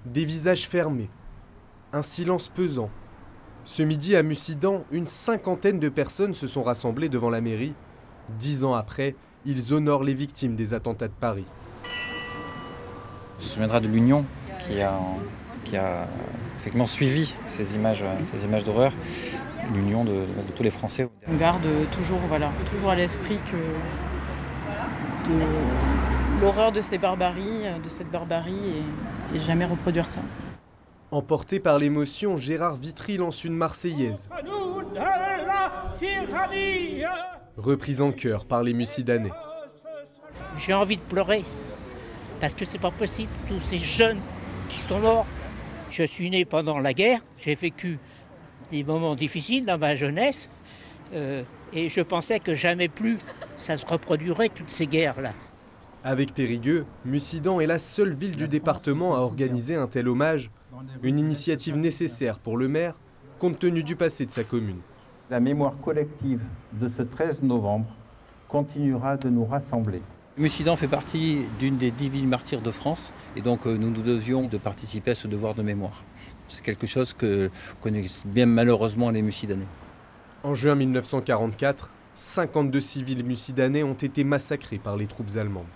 des visages fermés, un silence pesant. Ce midi à Mussidan, une cinquantaine de personnes se sont rassemblées devant la mairie. 10 ans après, ils honorent les victimes des attentats de Paris. On se souviendra de l'Union qui a effectivement suivi ces images d'horreur, l'Union de tous les Français. On garde toujours à l'esprit que l'horreur de cette barbarie et jamais reproduire ça. Emporté par l'émotion, Gérard Vitry lance une Marseillaise. Reprise en chœur par les Mussidanais. J'ai envie de pleurer, parce que c'est pas possible, tous ces jeunes qui sont morts. Je suis né pendant la guerre, j'ai vécu des moments difficiles dans ma jeunesse, et je pensais que jamais plus ça se reproduirait, toutes ces guerres-là. Avec Périgueux, Mussidan est la seule ville du département à organiser un tel hommage, une initiative nécessaire pour le maire, compte tenu du passé de sa commune. La mémoire collective de ce 13 novembre continuera de nous rassembler. Mussidan fait partie d'une des 10 villes martyrs de France et donc nous devions de participer à ce devoir de mémoire. C'est quelque chose que connaissent bien malheureusement les Mussidanais. En juin 1944, 52 civils mussidanais ont été massacrés par les troupes allemandes.